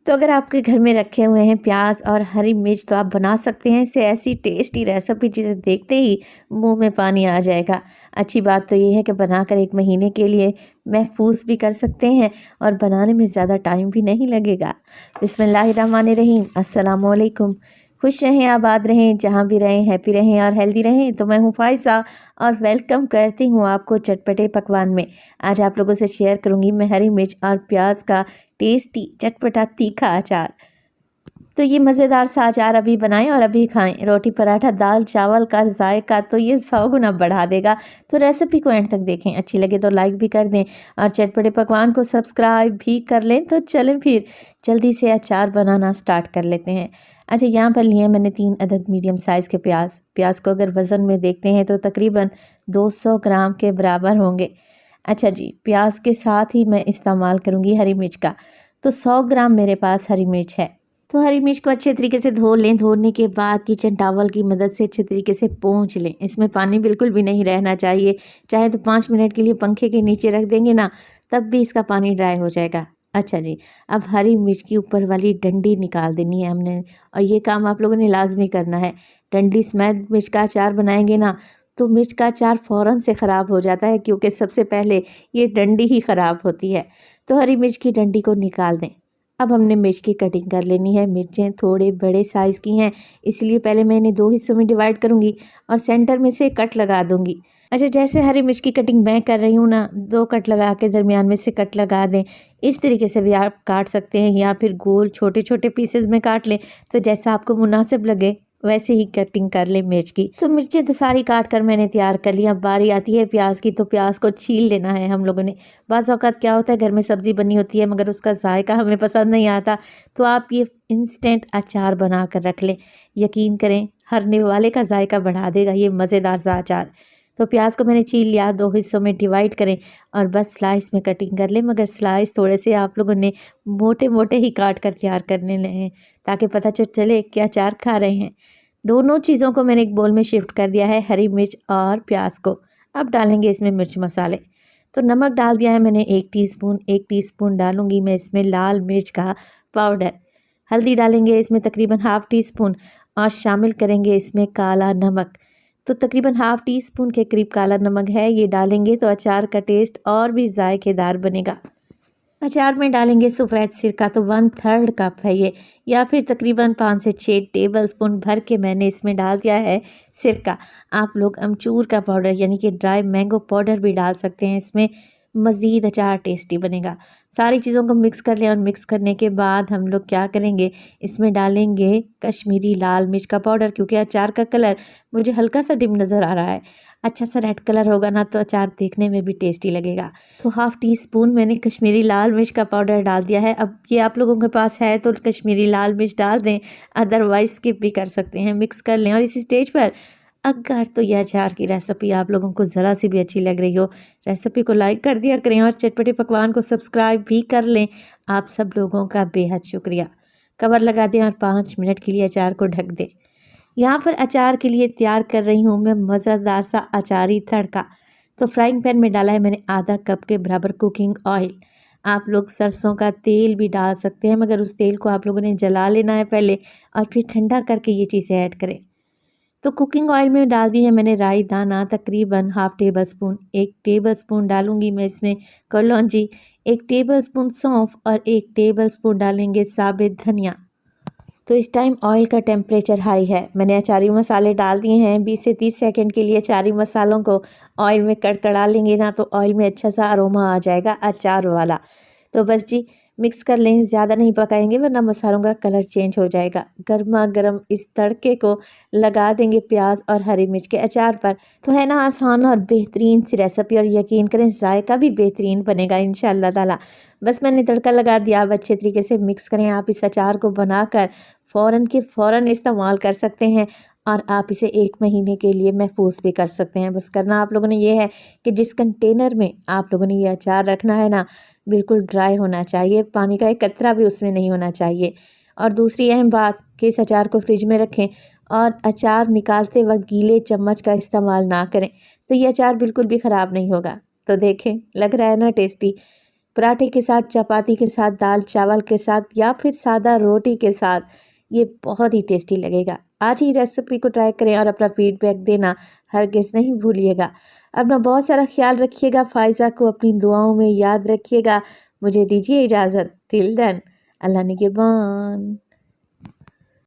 तो अगर आपके घर में रखे हुए हैं प्याज और हरी मिर्च तो आप बना सकते हैं इसे। ऐसी टेस्टी रेसिपी जिसे देखते ही मुंह में पानी आ जाएगा। अच्छी बात तो ये है कि बनाकर 1 महीने के लिए महफूज भी कर सकते हैं और बनाने में ज़्यादा टाइम भी नहीं लगेगा। बिस्मिल्लाहिर्रहमानिर्रहीम। अस्सलाम वालेकुम। खुश रहें, आबाद रहें, जहाँ भी रहें हैप्पी रहें और हेल्दी रहें। तो मैं हूँ फ़ाइज़ा और वेलकम करती हूँ आपको चटपटे पकवान में। आज आप लोगों से शेयर करूँगी मैं हरी मिर्च और प्याज का टेस्टी चटपटा तीखा अचार। तो ये मज़ेदार सा अचार अभी बनाएं और अभी खाएं। रोटी पराठा दाल चावल का जायका तो ये 100 गुना बढ़ा देगा। तो रेसिपी को एंड तक देखें, अच्छी लगे तो लाइक भी कर दें और चटपटे पकवान को सब्सक्राइब भी कर लें। तो चलें फिर जल्दी से अचार बनाना स्टार्ट कर लेते हैं। अच्छा, यहाँ पर लिए मैंने 3 अदद मीडियम साइज़ के प्याज को अगर वज़न में देखते हैं तो तकरीबन 200 ग्राम के बराबर होंगे। अच्छा जी, प्याज के साथ ही मैं इस्तेमाल करूँगी हरी मिर्च का। तो 100 ग्राम मेरे पास हरी मिर्च है। तो हरी मिर्च को अच्छे तरीके से धो लें। धोने के बाद किचन टॉवल की मदद से अच्छे तरीके से पोंछ लें। इसमें पानी बिल्कुल भी नहीं रहना चाहिए। चाहे तो 5 मिनट के लिए पंखे के नीचे रख देंगे ना, तब भी इसका पानी ड्राई हो जाएगा। अच्छा जी, अब हरी मिर्च की ऊपर वाली डंडी निकाल देनी है हमने, और ये काम आप लोगों ने लाजमी करना है। डंडी समेत मिर्च का अचार बनाएंगे ना तो मिर्च का अचार फ़ौरन से ख़राब हो जाता है, क्योंकि सबसे पहले ये डंडी ही ख़राब होती है। तो हरी मिर्च की डंडी को निकाल दें। अब हमने मिर्च की कटिंग कर लेनी है। मिर्चें थोड़े बड़े साइज़ की हैं, इसलिए पहले मैं इन्हें 2 हिस्सों में डिवाइड करूँगी और सेंटर में से कट लगा दूँगी। अच्छा, जैसे हरी मिर्च की कटिंग मैं कर रही हूँ ना, 2 कट लगा के दरमियान में से कट लगा दें। इस तरीके से भी आप काट सकते हैं या फिर गोल छोटे छोटे पीसेस में काट लें। तो जैसा आपको मुनासिब लगे वैसे ही कटिंग कर ले मिर्च की। तो मिर्चें तो सारी काट कर मैंने तैयार कर लिया। अब बारी आती है प्याज की, तो प्याज को छील लेना है हम लोगों ने। बाज़ औक़ात क्या होता है, घर में सब्ज़ी बनी होती है मगर उसका जायका हमें पसंद नहीं आता, तो आप ये इंस्टेंट अचार बना कर रख लें। यकीन करें, हरने वाले का जायका बढ़ा देगा ये मज़ेदार सा अचार। तो प्याज को मैंने छील लिया, 2 हिस्सों में डिवाइड करें और बस स्लाइस में कटिंग कर लें। मगर स्लाइस थोड़े से आप लोगों ने मोटे मोटे ही काट कर तैयार करने हैं, ताकि पता चले कि अचार खा रहे हैं। दोनों चीज़ों को मैंने एक बोल में शिफ्ट कर दिया है, हरी मिर्च और प्याज को। अब डालेंगे इसमें मिर्च मसाले। तो नमक डाल दिया है मैंने 1 टीस्पून। 1 टीस्पून डालूंगी मैं इसमें लाल मिर्च का पाउडर। हल्दी डालेंगे इसमें तकरीबन ½ टीस्पून और शामिल करेंगे इसमें काला नमक। तो तकरीबन ½ टीस्पून के करीब काला नमक है, ये डालेंगे तो अचार का टेस्ट और भी जायकेदार बनेगा। अचार में डालेंगे सफ़ेद सिरका, तो 1/3 कप है ये, या फिर तकरीबन 5 से 6 टेबलस्पून भर के मैंने इसमें डाल दिया है सिरका। आप लोग अमचूर का पाउडर यानी कि ड्राई मैंगो पाउडर भी डाल सकते हैं, इसमें मज़ीद अचार टेस्टी बनेगा। सारी चीज़ों को मिक्स कर लें और मिक्स करने के बाद हम लोग क्या करेंगे, इसमें डालेंगे कश्मीरी लाल मिर्च का पाउडर, क्योंकि अचार का कलर मुझे हल्का सा डिम नज़र आ रहा है। अच्छा सा रेड कलर होगा ना तो अचार देखने में भी टेस्टी लगेगा। तो ½ टीस्पून मैंने कश्मीरी लाल मिर्च का पाउडर डाल दिया है। अब ये आप लोगों के पास है तो कश्मीरी लाल मिर्च डाल दें, अदरवाइज़ स्किप भी कर सकते हैं। मिक्स कर लें और इस स्टेज पर अगर तो यह अचार की रेसिपी आप लोगों को ज़रा सी भी अच्छी लग रही हो, रेसिपी को लाइक कर दिया करें और चटपटे पकवान को सब्सक्राइब भी कर लें। आप सब लोगों का बेहद शुक्रिया। कवर लगा दें और 5 मिनट के लिए अचार को ढक दें। यहाँ पर अचार के लिए तैयार कर रही हूँ मैं मज़ेदार सा अचारी तड़का। तो फ्राइंग पैन में डाला है मैंने ½ कप के बराबर कुकिंग ऑयल। आप लोग सरसों का तेल भी डाल सकते हैं, मगर उस तेल को आप लोगों ने जला लेना है पहले और फिर ठंडा करके ये चीज़ें ऐड करें। तो कुकिंग ऑयल में डाल दी है मैंने राई दाना तकरीबन ½ टेबलस्पून। 1 टेबलस्पून डालूंगी मैं इसमें कलौंजी, 1 टेबलस्पून सौंफ और 1 टेबलस्पून डालेंगे साबित धनिया। तो इस टाइम ऑयल का टेम्परेचर हाई है। मैंने अचारी मसाले डाल दिए हैं। 20 से 30 सेकंड के लिए अचारी मसालों को ऑयल में कड़कड़ा लेंगे ना, तो ऑयल में अच्छा सा अरोमा आ जाएगा अचार वाला। तो बस जी, मिक्स कर लें, ज़्यादा नहीं पकाएंगे वरना मसालों का कलर चेंज हो जाएगा। गर्मा गर्म इस तड़के को लगा देंगे प्याज और हरी मिर्च के अचार पर। तो है ना आसान और बेहतरीन सी रेसिपी, और यकीन करें जायका भी बेहतरीन बनेगा इंशाअल्लाह ताला। बस मैंने तड़का लगा दिया। अब अच्छे तरीके से मिक्स करें। आप इस अचार को बनाकर फ़ौरन के फ़ौरन इस्तेमाल कर सकते हैं और आप इसे 1 महीने के लिए महफूज भी कर सकते हैं। बस करना आप लोगों ने ये है कि जिस कंटेनर में आप लोगों ने ये अचार रखना है ना, बिल्कुल ड्राई होना चाहिए, पानी का एक कतरा भी उसमें नहीं होना चाहिए। और दूसरी अहम बात कि इस अचार को फ्रिज में रखें और अचार निकालते वक्त गीले चम्मच का इस्तेमाल ना करें, तो ये अचार बिल्कुल भी ख़राब नहीं होगा। तो देखें, लग रहा है ना टेस्टी। पराठे के साथ, चपाती के साथ, दाल चावल के साथ या फिर सादा रोटी के साथ। ये बहुत ही टेस्टी लगेगा। आज ही रेसिपी को ट्राई करें और अपना फीडबैक देना हरगिज़ नहीं भूलिएगा। अपना बहुत सारा ख्याल रखिएगा। फ़ाइज़ा को अपनी दुआओं में याद रखिएगा। मुझे दीजिए इजाज़त। टिल देन, अल्लाह निगहबान।